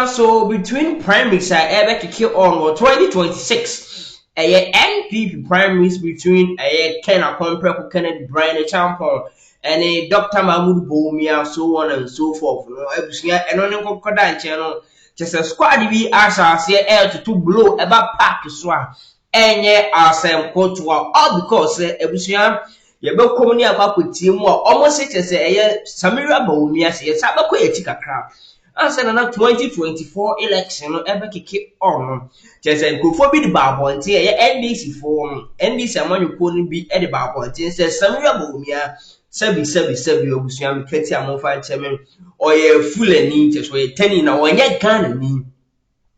So between primaries I ever kick on 2026. NPP primaries between Ken Akompreko Kennedy Bryan Champion and Dr. Mahmoud Bawumia, so on and so forth. No, and on the Kodan channel, just a squad be as air to blow about park to swap. And yet, our quote all because Ebusian. Yɛbɛ kɔm ne akwakotie mu a almost say ɛyɛ Samira Bawumia sɛ yɛsa bɛkɔ yɛ kakra ansa na 2024 election no ɛbɛ keke on kyerɛ sɛ nkurɔfoɔ bi de baabɔnten ɛyɛ NDC foɔ NDC amanyɔkuo no bi de baabɔnten sɛ Samira Bawumia sɛbi obusua mekati a momfa nkyɛ me ɔyɛ fulani kyerɛ sɛ ɔyɛ tani na ɔnyɛ Ghana ni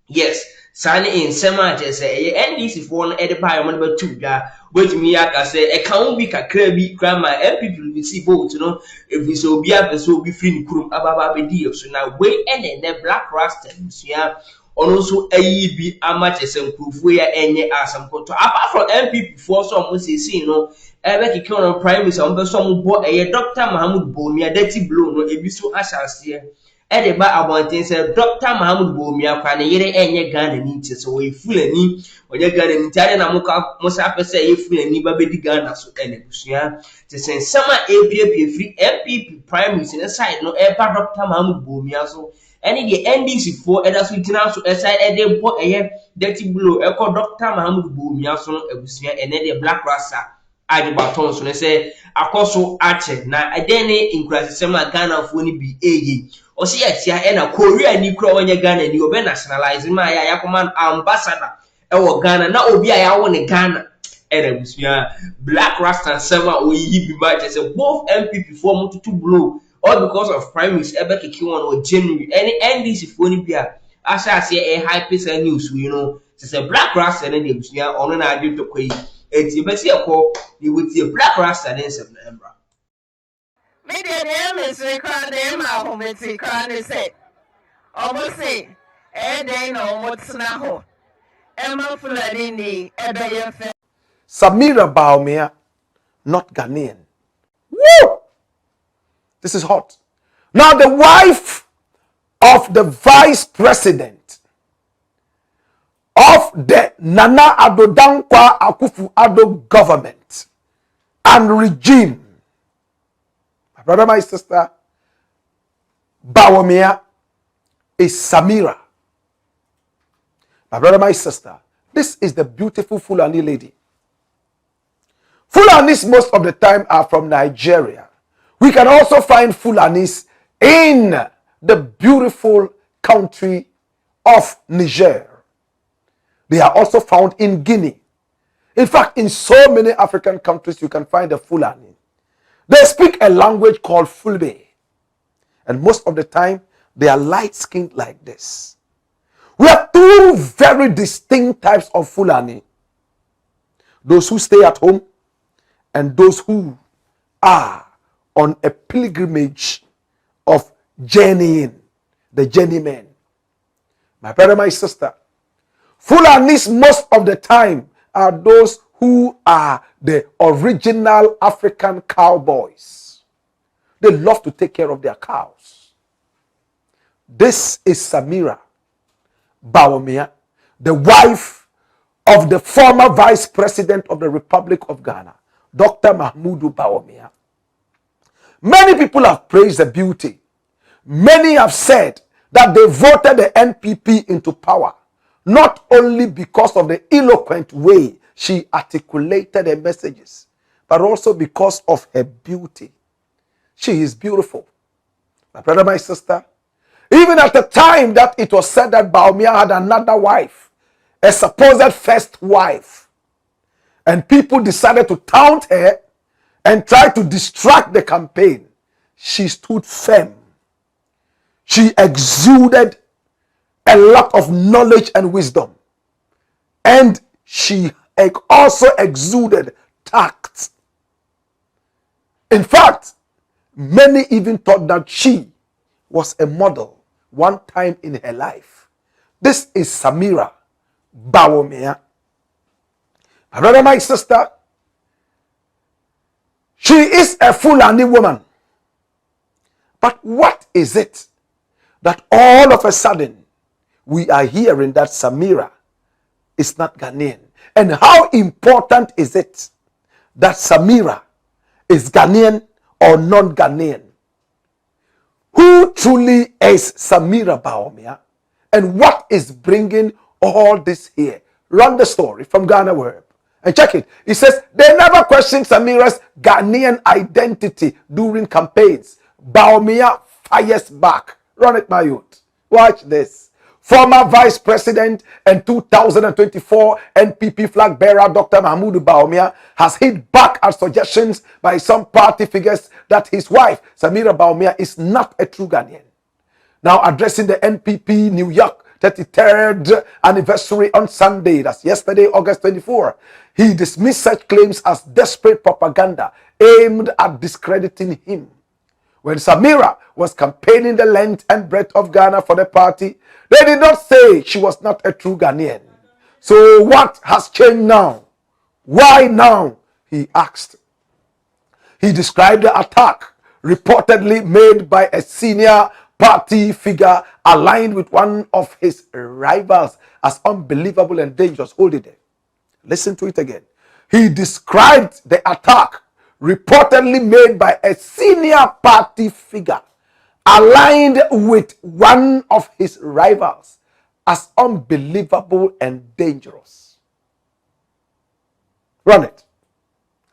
yes saa ne nsɛm a kyerɛ sɛ ɛyɛ NDC foɔ no de baayɛ ɔmo no bɛtu dwa wetumi aka sɛ ɛka wo bi kakra bi grama MPP bi si vote no ebi so obi apɛsɛ obi free ne kurom ababa abɛdi so na we ɛne Black Rasta busua ɔno nso ayi bi ama kyerɛ sɛ nkurɔfoɔ ya ɛnyɛ asɛm kɔtɔ apart from MPP foɔ so ɔmo siesie no ɛbɛkeke ɔno prime minister ɔmo bɛsɔ ɔmo bɔ ɛyɛ Dr. Mahmoud Bawumia dirty blow no ebi so ahyɛ aseɛ ɛde ba abɔnten sɛ Dr. Mahmoud Bawumia kwa ne yere ɛnyɛ Ghana ni nti sɛ wɔyɛ fulani ɔnyɛ Ghana ni nti ade na mo sa apɛ sɛ ɛyɛ fulani ba bɛdi Ghana so ɛne busua te sɛ nsɛm a epiepie firi MPP prime minister side no ɛba Dr. Mahmoud Bawumia so ɛne deɛ NDC foɔ ɛda so gyina so ɛsɛ ɛde bɔ ɛyɛ dirty blow ɛkɔ Dr. Mahmoud Bawumia so no abusua ɛne deɛ Black Rasta ade baton so ne sɛ akɔso akyɛ na ɛdɛn ne nkurasɛm a Ghana foɔ ni bi ɛyɛ Osi yatia ena Korea ni kura onye Ghana ni obe nationalize ma ya yakoma ambassador ewo Ghana na obi a ya wo ne Ghana ena busua Black Rasta nsema oyiyi bi ba je say both MPP for mututu blow all because of primaries ebe keke one or January any NDC for ni bia asa a high percent news you know say Black Rasta na de busua ono na ade to koyi enti be se ekọ ni wetie Black Rasta den sem na embra me de dem is record them a hometi kan say almost say dey no motsna ho Emma Fulani ni ebeye Samira Bawumia, not Ghanaian. Woo! This is hot. Now the wife of the vice president of the Nana Addo Dankwa Akufo-Addo government and regime, my brother, my sister, Bawumia is Samira. My brother, my sister, this is the beautiful Fulani lady. Fulanis most of the time are from Nigeria. We can also find Fulanis in the beautiful country of Niger. They are also found in Guinea. In fact, in so many African countries, you can find a Fulani. They speak a language called Fulbe. And most of the time, they are light-skinned like this. We have two very distinct types of Fulani. Those who stay at home and those who are on a pilgrimage of journeying, the journeymen. My brother, my sister, Fulanis most of the time are those who are the original African cowboys. They love to take care of their cows. This is Samira Bawumia, the wife of the former vice president of the Republic of Ghana, Dr. Mahmoud Bawumia. Many people have praised the beauty. Many have said that they voted the NPP into power, not only because of the eloquent way she articulated her messages, but also because of her beauty. She is beautiful. My brother, my sister, even at the time that it was said that Bawumia had another wife, a supposed first wife, and people decided to taunt her and try to distract the campaign, she stood firm. She exuded a lot of knowledge and wisdom. And she also exuded tact. In fact, many even thought that she was a model one time in her life. This is Samira Bawumia. My brother, my sister, she is a Fulani woman. But what is it that all of a sudden we are hearing that Samira is not Ghanaian. And how important is it that Samira is Ghanaian or non-Ghanaian? Who truly is Samira Bawumia? And what is bringing all this here? Run the story from Ghana Web and check it. It says they never questioned Samira's Ghanaian identity during campaigns. Bawumia fires back. Run it, my youth. Watch this. Former Vice President and 2024 NPP flag bearer Dr. Mahmoud Bawumia has hit back at suggestions by some party figures that his wife, Samira Bawumia, is not a true Ghanaian. Now addressing the NPP New York 33rd anniversary on Sunday, that's yesterday, August 24, he dismissed such claims as desperate propaganda aimed at discrediting him. When Samira was campaigning the length and breadth of Ghana for the party, they did not say she was not a true Ghanaian. So what has changed now? Why now? He asked. He described the attack reportedly made by a senior party figure aligned with one of his rivals as unbelievable and dangerous. Hold it there. Listen to it again. He described the attack reportedly made by a senior party figure aligned with one of his rivals as unbelievable and dangerous. Run it.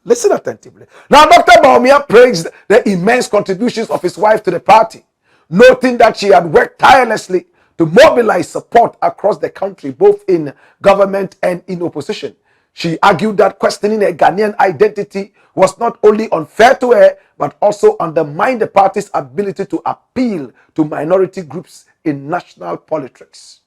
Listen attentively. Now, Dr. Bawumia praised the immense contributions of his wife to the party, noting that she had worked tirelessly to mobilize support across the country, both in government and in opposition. She argued that questioning a Ghanaian identity was not only unfair to her, but also undermined the party's ability to appeal to minority groups in national politics.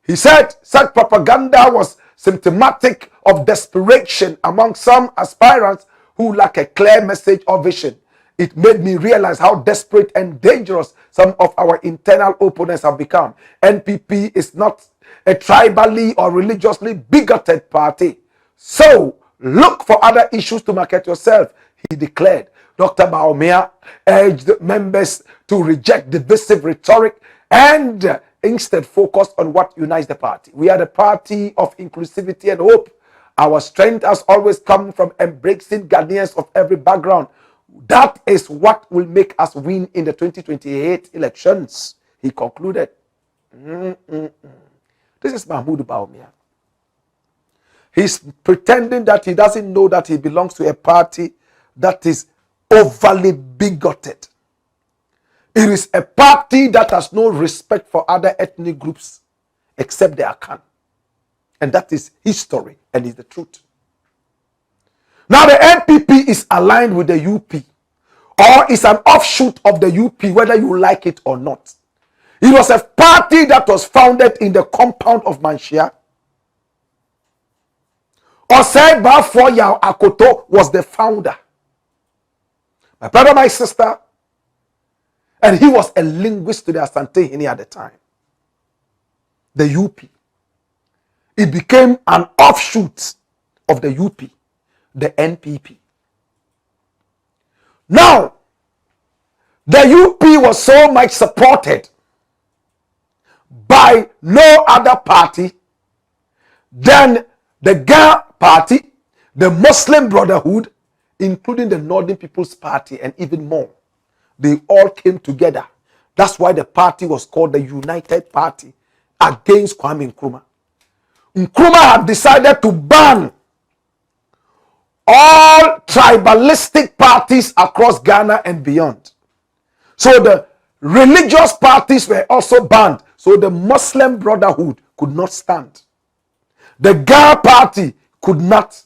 He said such propaganda was symptomatic of desperation among some aspirants who lack a clear message or vision. It made me realize how desperate and dangerous some of our internal opponents have become. NPP is not a tribally or religiously bigoted party. So look for other issues to market yourself, he declared. Dr. Bawumia urged members to reject divisive rhetoric and instead focus on what unites the party. We are the party of inclusivity and hope. Our strength has always come from embracing Ghanaians of every background. That is what will make us win in the 2028 elections, he concluded. This is Mahmoud Bawumia. He's pretending that he doesn't know that he belongs to a party that is overly bigoted. It is a party that has no respect for other ethnic groups except the Akan. And that is history and is the truth. Now the NPP is aligned with the UP, or is an offshoot of the UP, whether you like it or not. It was a party that was founded in the compound of Manshia. Osei Bafoya Akoto was the founder. My brother, my sister, and he was a linguist to the Asante Hini at the time. The UP. It became an offshoot of the UP, the NPP. Now, the UP was so much supported by no other party than the GA party, the Muslim Brotherhood, including the Northern People's Party, and even more. They all came together. That's why the party was called the United Party against Kwame Nkrumah. Nkrumah had decided to ban all tribalistic parties across Ghana and beyond. So the religious parties were also banned. So the Muslim Brotherhood could not stand. The GA party could not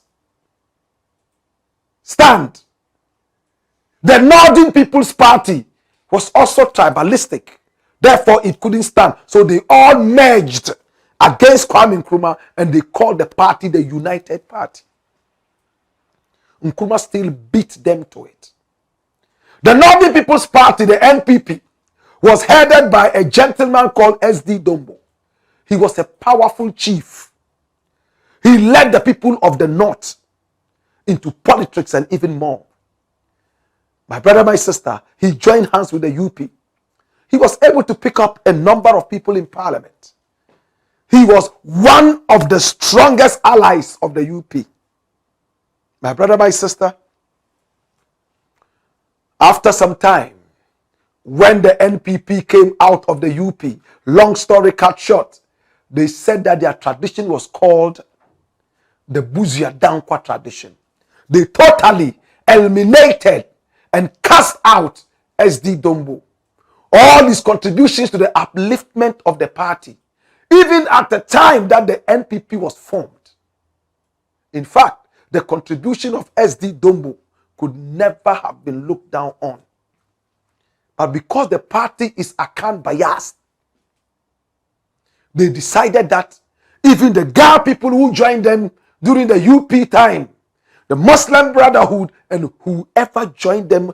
stand. The Northern People's Party was also tribalistic. Therefore, it couldn't stand. So they all merged against Kwame Nkrumah and they called the party the United Party. Nkrumah still beat them to it. The Northern People's Party, the NPP, was headed by a gentleman called S.D. Dombo. He was a powerful chief. He led the people of the North into politics and even more. My brother, my sister, he joined hands with the UP. he was able to pick up a number of people in parliament. He was one of the strongest allies of the UP. My brother, my sister, after some time, when the NPP came out of the UP, long story cut short, they said that their tradition was called the Buzia Dankwa tradition. They totally eliminated and cast out SD Dombo. All his contributions to the upliftment of the party, even at the time that the NPP was formed. In fact, the contribution of SD Dombo could never have been looked down on. But because the party is Akan biased, they decided that even the Ga people who joined them during the UP time, the Muslim Brotherhood, and whoever joined them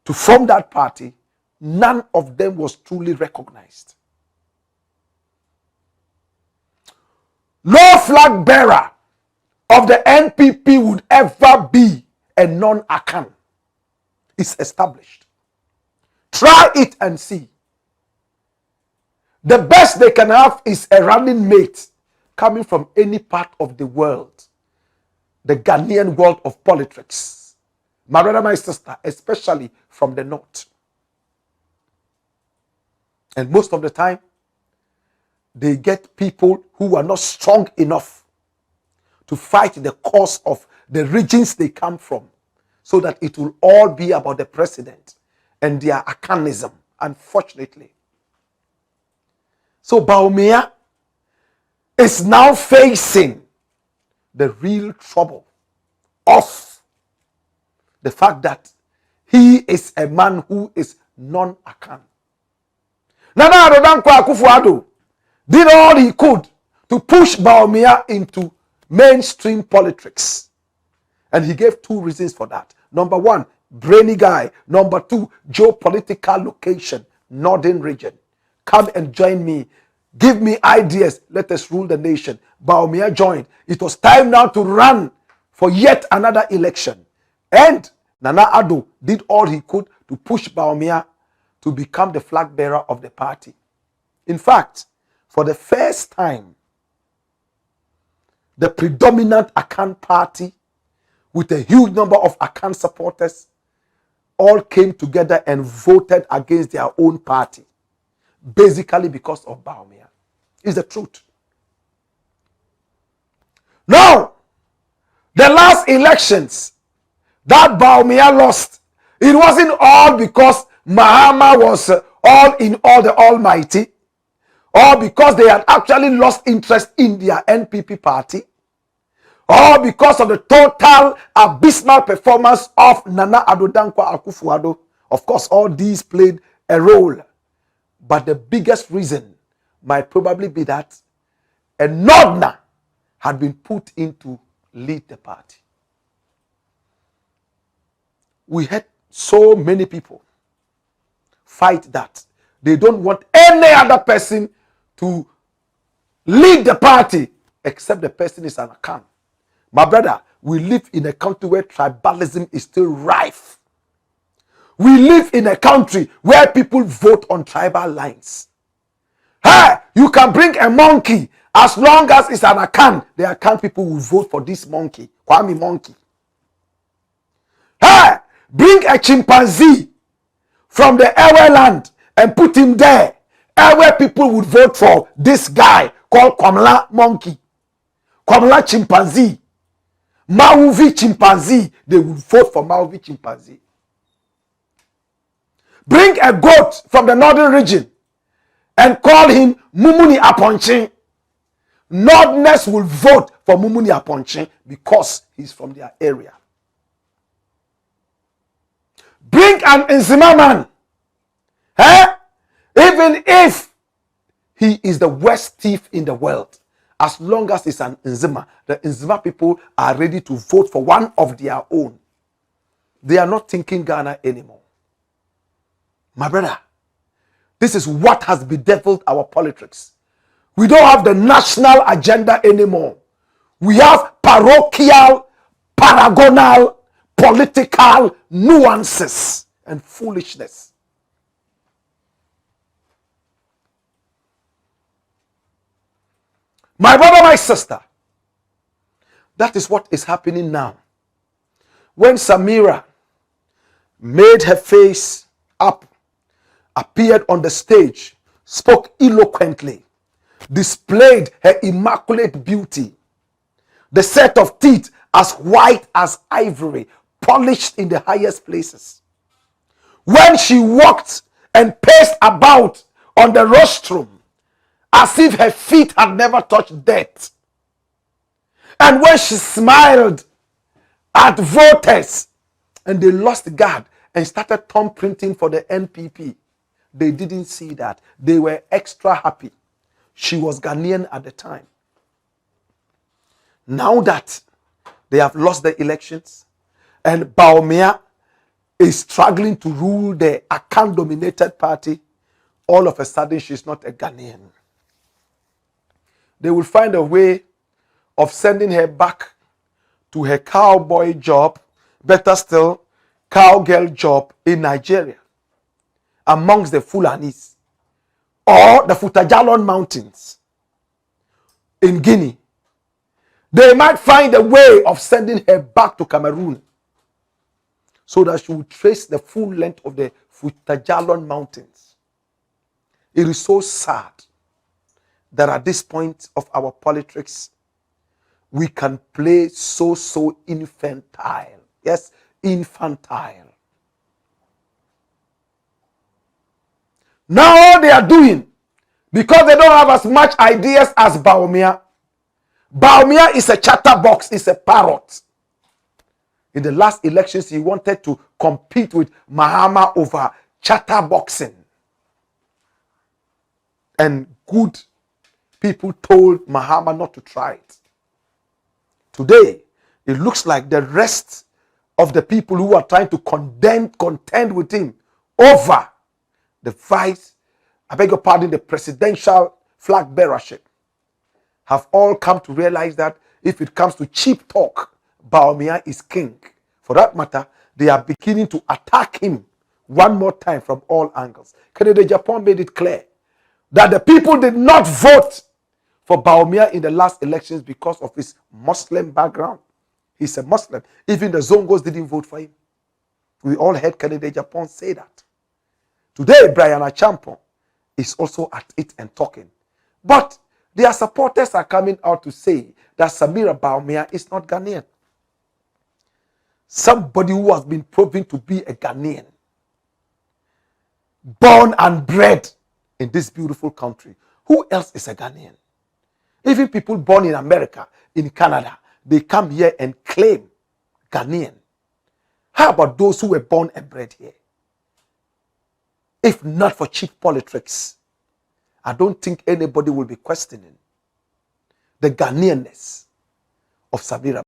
to form that party, none of them was truly recognized. No flag bearer of the NPP would ever be a non-Akan. It's established. Try it and see. The best they can have is a running mate coming from any part of the world. The Ghanaian world of politics. My brother, my sister, especially from the north. And most of the time, they get people who are not strong enough to fight the cause of the regions they come from, so that it will all be about the president and their Akanism, unfortunately. So Bawumia is now facing the real trouble of the fact that he is a man who is non-Akan. Nana Addo Dankwa Akufo-Addo did all he could to push Bawumia into mainstream politics. And he gave two reasons for that. Number one, brainy guy. Number two, geopolitical location, northern region. Come and join me. Give me ideas. Let us rule the nation. Bawumia joined. It was time now to run for yet another election. And Nana Addo did all he could to push Bawumia to become the flag bearer of the party. In fact, for the first time, the predominant Akan party, with a huge number of Akan supporters, all came together and voted against their own party, basically because of Bawumia. It's the truth. Now, the last elections that Bawumia lost, it wasn't all because Mahama was all in all the Almighty, or because they had actually lost interest in their NPP party, or because of the total abysmal performance of Nana Addo Dankwa Akufo-Addo. Of course, all these played a role. But the biggest reason might probably be that a Nodna had been put in to lead the party. We had so many people fight that. They don't want any other person to lead the party except the person is an Akan. My brother, we live in a country where tribalism is still rife. We live in a country where people vote on tribal lines. Hey, you can bring a monkey as long as it's an Akan. The Akan people will vote for this monkey, Kwame Monkey. Hey, bring a chimpanzee from the Ewe land and put him there. Ewe people would vote for this guy called Kwamla Monkey, Kwamla Chimpanzee. Mauvi Chimpanzee, they would vote for Mauvi Chimpanzee. Bring a goat from the northern region and call him Mumuni Aponchin. Northerners will vote for Mumuni Aponchin because he's from their area. Bring an Nzima man. Even if he is the worst thief in the world, as long as it's an Nzima, the Nzima people are ready to vote for one of their own. They are not thinking Ghana anymore. My brother, this is what has bedeviled our politics. We don't have the national agenda anymore. We have parochial, paragonal, political nuances and foolishness. My brother, my sister, that is what is happening now. When Samira made her face up, appeared on the stage, spoke eloquently, displayed her immaculate beauty, the set of teeth as white as ivory, polished in the highest places. When she walked and paced about on the rostrum as if her feet had never touched dirt, and when she smiled at voters and they lost guard and started thumb printing for the NPP, they didn't see that. They were extra happy. She was Ghanaian at the time. Now that they have lost the elections and Bawumia is struggling to rule the Akan-dominated party, all of a sudden she's not a Ghanaian. They will find a way of sending her back to her cowboy job, better still, cowgirl job in Nigeria, amongst the Fulanis, or the Futajalon Mountains in Guinea. They might find a way of sending her back to Cameroon so that she will trace the full length of the Futajalon Mountains. It is so sad that at this point of our politics, we can play so infantile. Yes, infantile. Now all they are doing, because they don't have as much ideas as Bawumia. Bawumia is a chatterbox, is a parrot. In the last elections, he wanted to compete with Mahama over chatterboxing. And good people told Mahama not to try it. Today, it looks like the rest of the people who are trying to contend with him over the the presidential flag bearership, have all come to realize that if it comes to cheap talk, Bawumia is king. For that matter, they are beginning to attack him one more time from all angles. Kennedy Japan made it clear that the people did not vote for Bawumia in the last elections because of his Muslim background. He's a Muslim. Even the Zongos didn't vote for him. We all heard Kennedy Japan say that. Today, Bryan is also at it and talking. But their supporters are coming out to say that Samira Bawumia is not Ghanaian. Somebody who has been proven to be a Ghanaian, born and bred in this beautiful country. Who else is a Ghanaian? Even people born in America, in Canada, they come here and claim Ghanaian. How about those who were born and bred here? If not for cheap politics, I don't think anybody will be questioning the Ghanaianness of Samira